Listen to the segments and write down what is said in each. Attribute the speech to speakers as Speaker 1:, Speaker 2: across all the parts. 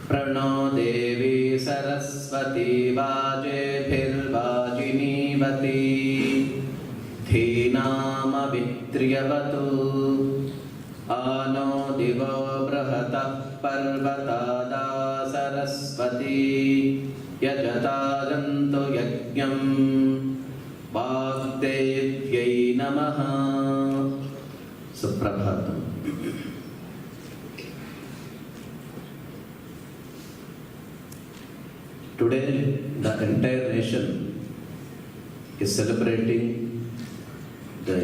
Speaker 1: प्रणो देवी सरस्वती वाजेभिर्वाजिनीवती धीनामवित्र्यवतु आनो दिवो बृहतः पर्वतादा सरस्वती यजतागन्तु यज्ञं वाग्देव्यै नमः। सुप्रभातम्। Today, the entire nation is celebrating the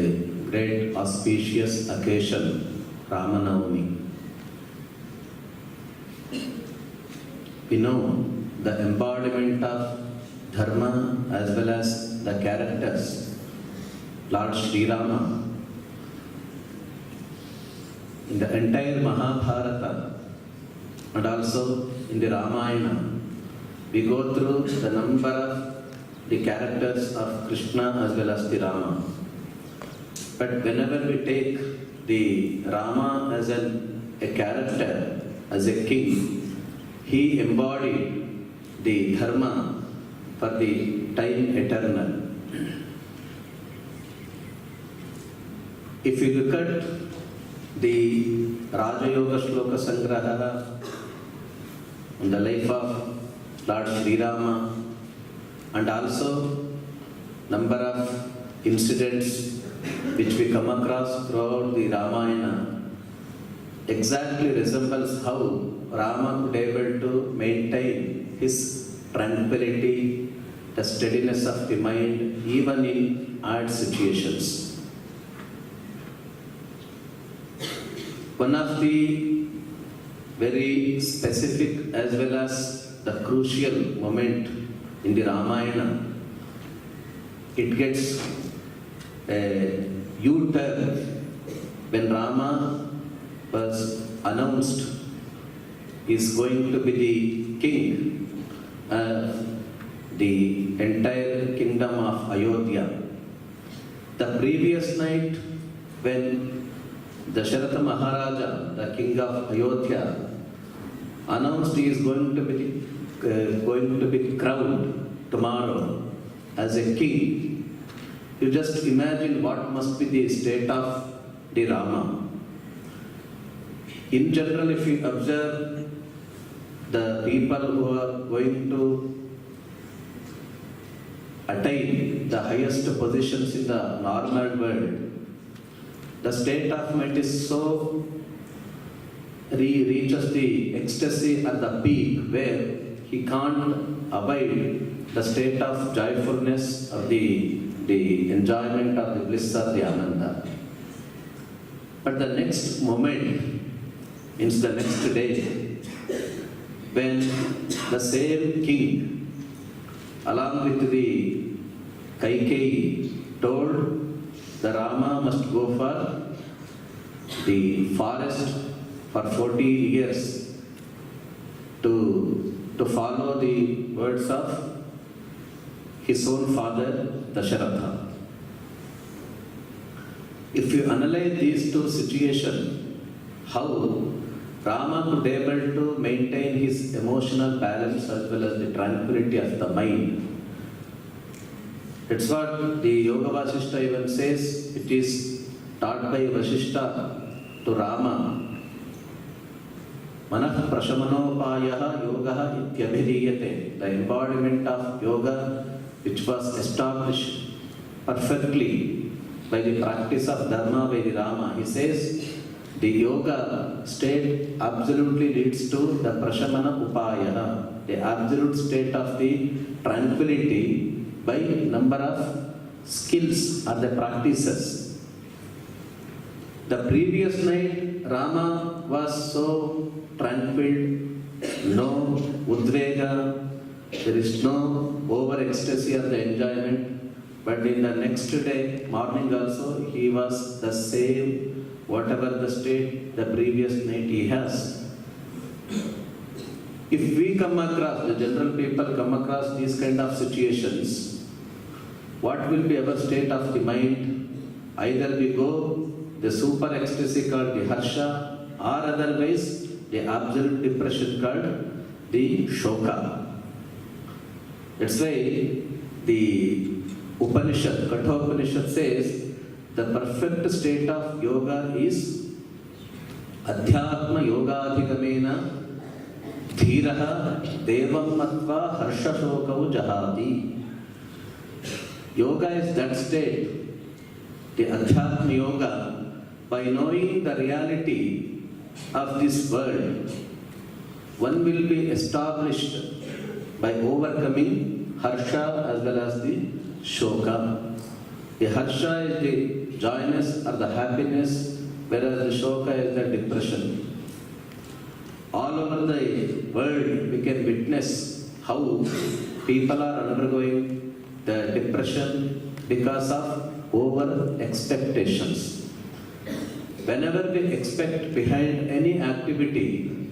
Speaker 1: great auspicious occasion, Ramanavami. We know the embodiment of dharma as well as the characters, Lord Sri Rama. In the entire Mahabharata and also in the Ramayana, we go through the number of the characters of Krishna as well as the Rama. But whenever we take the Rama as a character, as a king, he embodied the dharma for the time eternal. If you look at the Raja Yoga Shloka Sangraha on the life of Lord Sri Rama and also number of incidents which we come across throughout the Ramayana exactly resembles how Rama could be able to maintain his tranquility, the steadiness of the mind even in hard situations. One of the very specific as well as the crucial moment in the Ramayana, it gets a U-turn when Rama was announced is going to be the king of the entire kingdom of Ayodhya. The previous night when Dasharatha Maharaja, the king of Ayodhya, announced he is going to be crowned tomorrow as a king. You just imagine what must be the state of the Rama. In general, if you observe the people who are going to attain the highest positions in the normal world, the state of mind is so reaches the ecstasy at the peak where he can't abide the state of joyfulness of the enjoyment of the bliss of the Ananda. But the next moment, means the next day, when the same king, along with the Kaikeyi, told the Rama must go for the forest for 40 years to follow the words of his own father Dasharatha. If you analyze these two situations, how Rama could be able to maintain his emotional balance as well as the tranquility of the mind. That's what the Yoga Vasishta even says. It is taught by Vasishta to Rama. Manah prashamanopayaha yogaha ityabhidiyate. The embodiment of yoga which was established perfectly by the practice of dharma by the Rama. He says the yoga state absolutely leads to the prashamana upaya, the absolute state of the tranquility by number of skills or the practices. The previous night, Rama was so tranquil, no udvega, there is no over ecstasy or the enjoyment. But in the next day, morning also, he was the same, whatever the state the previous night he has. If we come across, the general people come across these kind of situations, what will be our state of the mind? Either we go the super ecstasy called the harsha, or otherwise the absolute depression called the shoka. That's why the Upanishad, Kathopanishad says the perfect state of yoga is Adhyatma Yogadhigamena Dhiraha Devam Matva Harsha Shokau Jahati. Yoga is that state, the Adhyatma Yoga, by knowing the reality of this world, one will be established by overcoming harsha as well as the shoka. The harsha is the joyness or the happiness, whereas the shoka is the depression. All over the world we can witness how people are undergoing the depression because of over expectations. Whenever we expect behind any activity,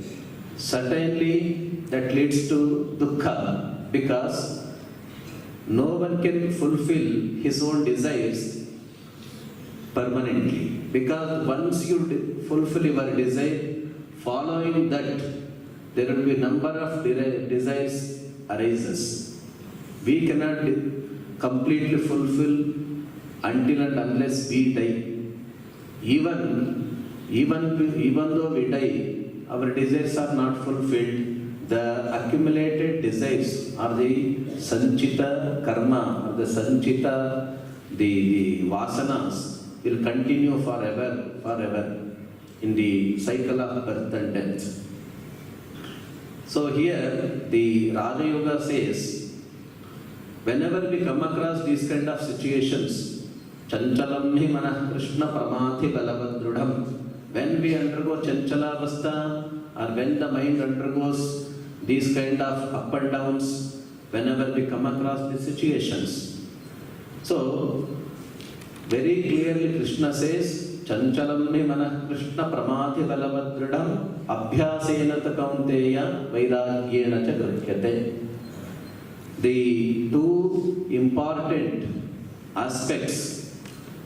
Speaker 1: certainly that leads to dukkha, because no one can fulfill his own desires permanently. Because once you fulfill your desire, following that, there will be a number of desires arises. We cannot completely fulfill until and unless we die. Even though we die, our desires are not fulfilled. The accumulated desires are the sanchita karma, or the sanchita, the vasanas will continue forever in the cycle of birth and death. So here the Raja Yoga says, whenever we come across these kind of situations, chanchalam hi manah krishna pramathi balavadrudham, when we undergo chanchalavastha, or when the mind undergoes these kind of up and downs, whenever we come across these situations. So, very clearly Krishna says, chanchalam hi manah krishna pramathi balavadrudham abhyasena ta kaunteya vairagyena cha grhyate. The two important aspects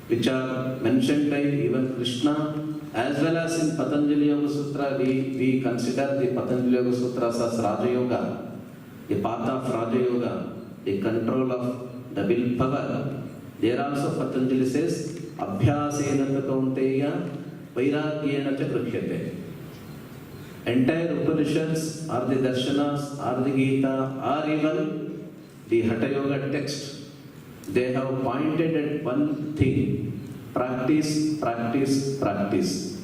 Speaker 1: which are mentioned by even Krishna, as well as in Patanjali Yoga Sutra, we consider the Patanjali Yoga Sutras as Raja Yoga, the path of Raja Yoga, the control of the willpower. There also Patanjali says, Abhyasena kaunteya vairagyena cha grhyate. Entire Upanishads, or the Darshanas, or the Gita, or even the Hatha Yoga text, they have pointed at one thing: practice, practice, practice.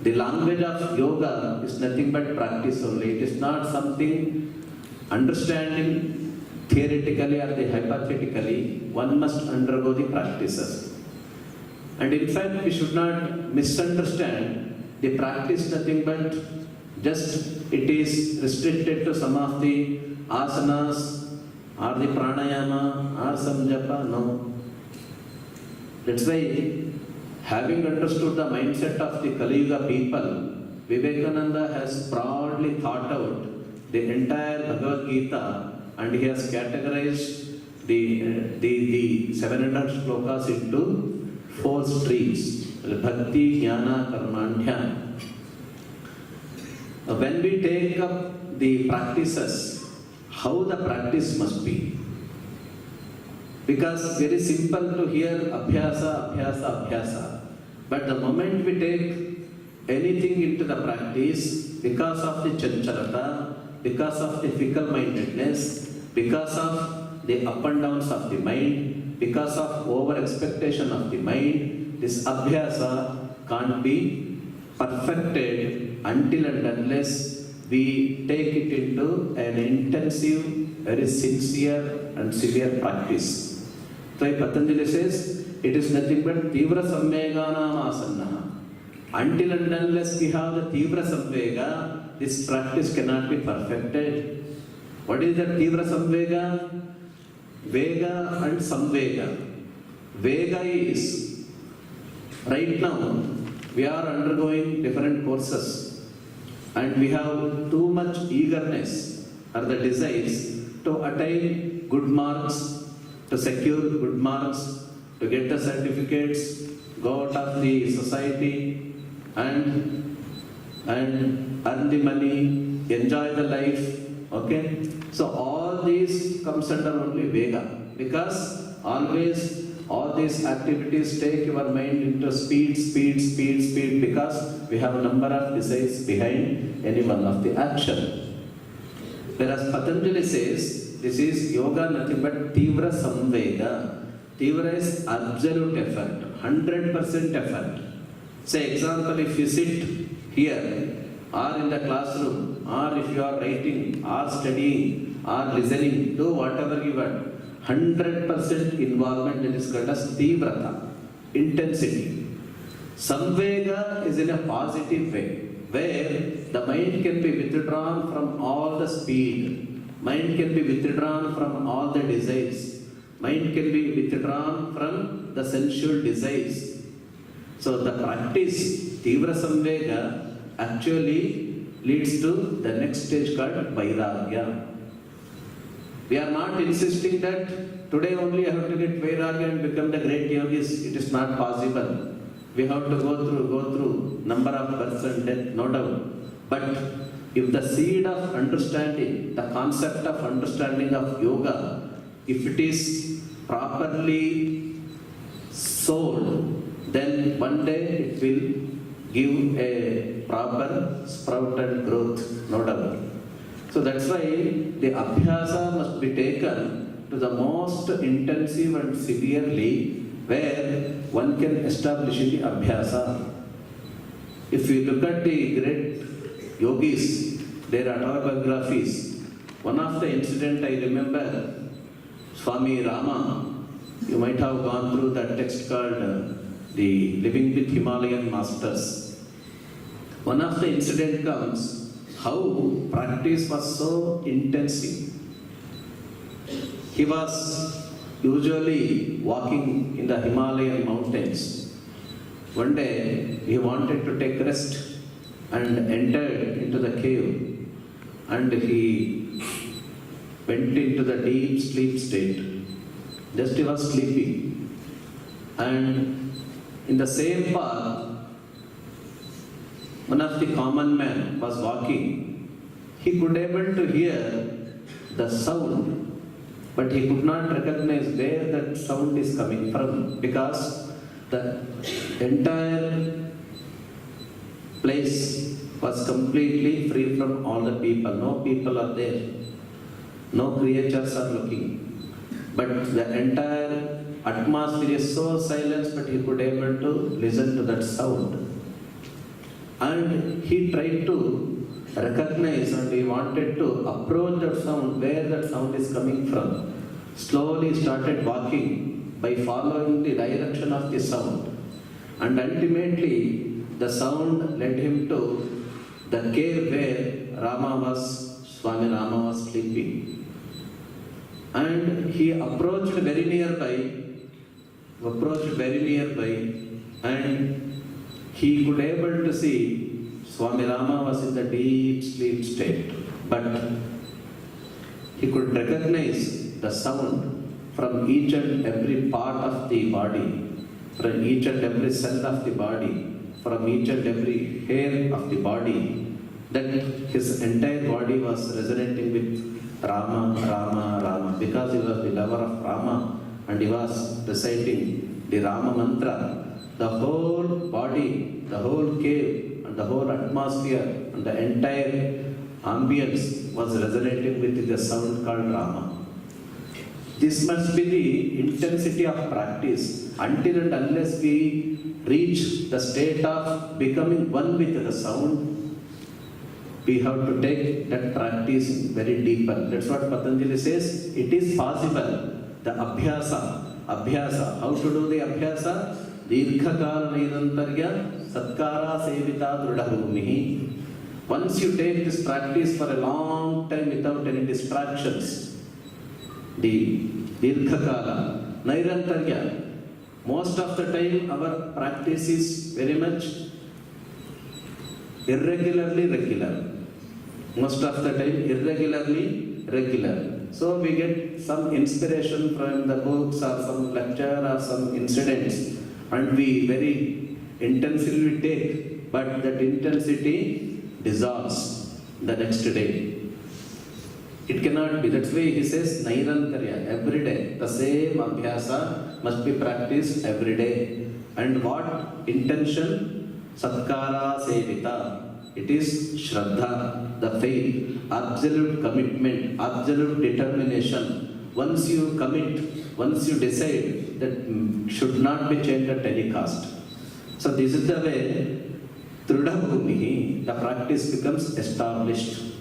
Speaker 1: The language of yoga is nothing but practice only. It is not something understanding theoretically or the hypothetically. One must undergo the practices. And in fact, we should not misunderstand the practice nothing but just it is restricted to some of the asanas or the pranayama or some japa. No. That's why, having understood the mindset of the Kali Yuga people, Vivekananda has broadly thought out the entire Bhagavad Gita, and he has categorized the 700 shlokas into 4 streams: Bhakti, Jnana, Karma, and Dhyana. When we take up the practices, how the practice must be? Because very simple to hear abhyasa, abhyasa, abhyasa. But the moment we take anything into the practice, because of the chanchalata, because of the fickle-mindedness, because of the up and downs of the mind, because of over-expectation of the mind, this abhyasa can't be perfected until and unless we take it into an intensive, very sincere and severe practice. So Patanjali says, it is nothing but Tivra Samveganam Asanna. Until and unless we have the Tivra Samvega, this practice cannot be perfected. What is that Tivra Samvega? Vega and Samvega. Vega is, right now, we are undergoing different courses and we have too much eagerness or the desires to attain good marks, to secure good marks, to get the certificates, go out of the society and earn the money, enjoy the life. Okay? So all these comes under only Vega, because always all these activities take your mind into speed, because we have a number of desires behind any one of the action. Whereas Patanjali says, this is yoga nothing but Tivra Samvega. Tivra is absolute effort, 100% effort. Say example, if you sit here or in the classroom, or if you are writing or studying or listening, do whatever you want, 100% involvement, that is called as Tivrata, intensity. Samvega is in a positive way, where the mind can be withdrawn from all the speed, mind can be withdrawn from all the desires, mind can be withdrawn from the sensual desires. So the practice, Tivra Samvega, actually leads to the next stage called Vairagya. We are not insisting that today only I have to get Vairagya and become the great yogis. It is not possible. We have to go through number of births and death, no doubt. But if the seed of understanding, the concept of understanding of yoga, if it is properly sold, then one day it will give a proper sprout and growth, no doubt. So that's why the Abhyasa must be taken to the most intensive and severely, where one can establish in the Abhyasa. If you look at the great yogis, their autobiographies, one of the incident I remember, Swami Rama, you might have gone through that text called the Living with Himalayan Masters. One of the incident comes, how practice was so intensive. He was usually walking in the Himalayan mountains. One day he wanted to take rest and entered into the cave, and he went into the deep sleep state. Just he was sleeping, and in the same path, one of the common men was walking. He could able to hear the sound, but he could not recognize where that sound is coming from, because the entire place was completely free from all the people. No people are there. No creatures are looking. But the entire atmosphere is so silent, but he could able to listen to that sound. And he tried to recognize and he wanted to approach that sound, where that sound is coming from. Slowly started walking by following the direction of the sound. And ultimately, the sound led him to the cave where Swami Rama was sleeping. And he approached very nearby, and he could able to see Swami Rama was in the deep sleep state, but he could recognize the sound from each and every part of the body, from each and every cell of the body, from each and every hair of the body, that his entire body was resonating with Rama, Rama, Rama, because he was the lover of Rama and he was reciting the Rama mantra. The whole body, the whole cave, and the whole atmosphere, and the entire ambience was resonating with the sound called Rama. This must be the intensity of practice. Until and unless we reach the state of becoming one with the sound, we have to take that practice very deeper. That's what Patanjali says. It is possible. The Abhyasa. How to do the Abhyasa? Dirghakala Nirantarya Satkara Sevita Drudabhumihi. Once you take this practice for a long time without any distractions, the Dirghakala Nirantarya, most of the time our practice is very much irregularly regular. Most of the time irregularly regular. So we get some inspiration from the books or some lecture or some incidents, and we very intensively take, but that intensity dissolves the next day. It cannot be. That's why he says Nairantarya, every day. The same Abhyasa must be practiced every day. And what intention? Satkara Sevita. It is Shraddha, the faith, absolute commitment, absolute determination. Once you commit, once you decide, that should not be changed at any cost. So this is the way, Trudabhumi, the practice becomes established.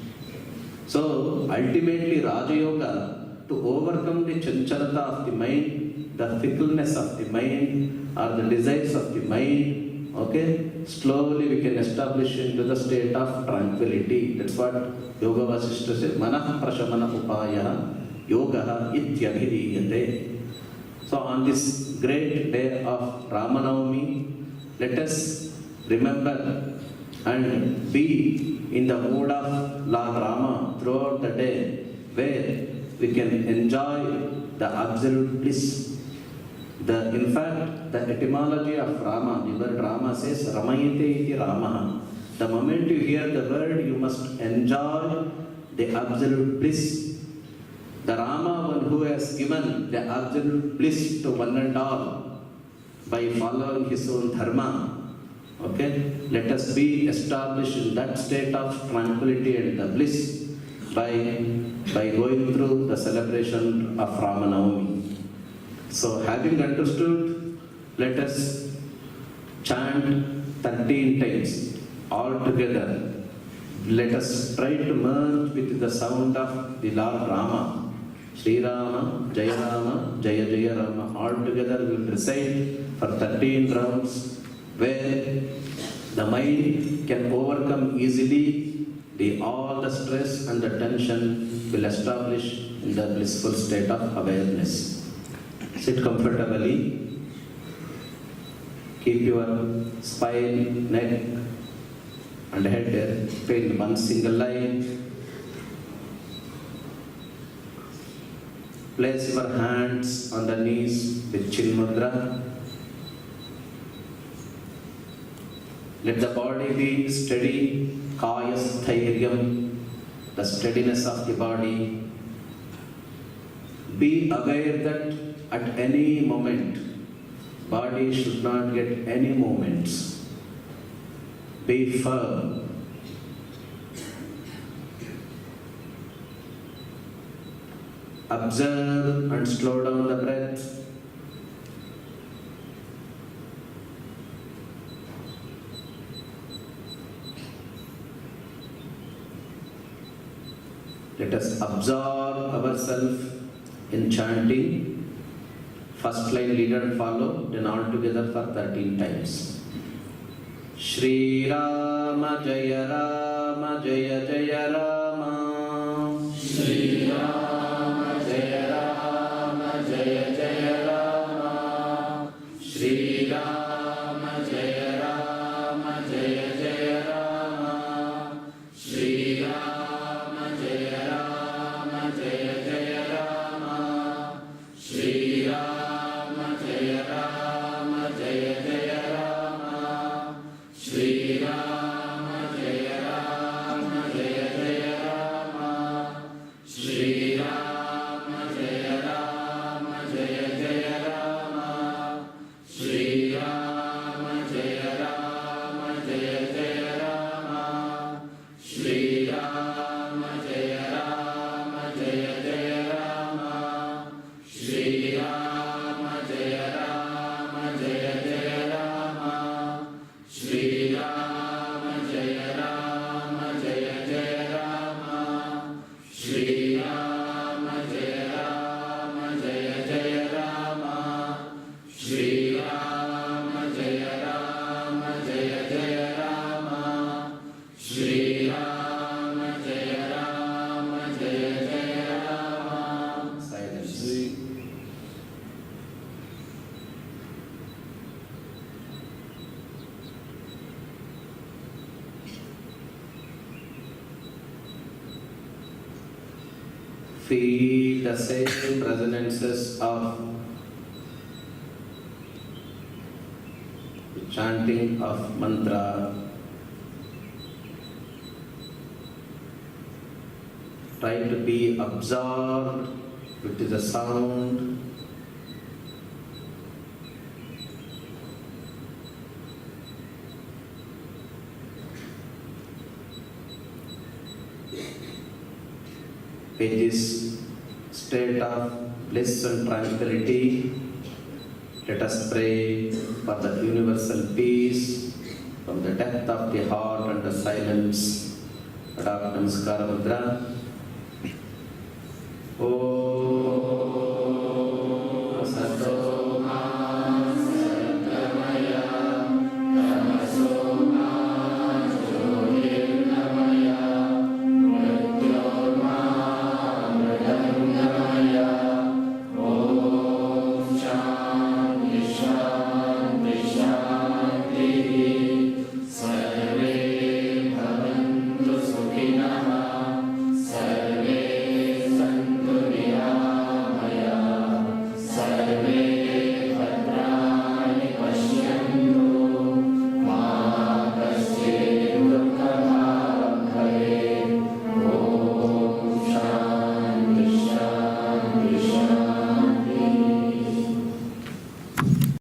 Speaker 1: So ultimately Raja Yoga, to overcome the chanchalata of the mind, the fickleness of the mind, or the desires of the mind, okay, slowly we can establish into the state of tranquility. That's what Yoga Vasishta says, Manah Prashamana Upaya Yoga Ityabhiriyate. So on this great day of Ramanavami, let us remember and be in the mood of Lord Rama throughout the day, where we can enjoy the absolute bliss. In fact, the etymology of Rama, the word Rama says Ramayate iti Ramaha. The moment you hear the word, you must enjoy the absolute bliss. The Rama, one who has given the absolute bliss to one and all by following his own dharma. Okay, let us be established in that state of tranquility and the bliss by going through the celebration of Ramanavami. So having understood, let us chant 13 times all together. Let us try to merge with the sound of the Lord Rama. Sri Rama, Jaya Rama, Jaya Jaya Rama. All together we will recite for 13 rounds, where the mind can overcome easily all the stress and the tension will establish in the blissful state of awareness. Sit comfortably. Keep your spine, neck and head in one single line. Place your hands on the knees with Chin Mudra. Let the body be steady, kaya sthiryam, the steadiness of the body. Be aware that at any moment, body should not get any movements. Be firm. Observe and slow down the breath. Let us absorb ourselves in chanting. First line lead and follow, then all together for 13 times. Shri Rama Jaya Rama Jaya Jaya Rama. Shri Rama Jaya Rama Jaya Jaya Rama. Shri Rama Jaya Rama Jaya Jaya Rama. Shri Rama Jaya Rama Jaya Jaya Rama. Shri Rama Jaya Rama Jaya Jaya Rama. Shri Rama Jaya Rama Jaya Jaya Rama. Shri Rama Jaya Rama Jaya Jaya Rama. Shri Rama Jaya Rama Jaya Jaya Rama. Shri Rama Jaya Rama Jaya Jaya Rama. Shri Rama Jaya Rama Jaya Jaya Rama. Shri Rama Feel the same resonances of the chanting of mantra. Try to be absorbed with the sound. With this state of bliss and tranquility, let us pray for the universal peace from the depth of the heart and the silence. Adopt Namaskara Mudra. Oh.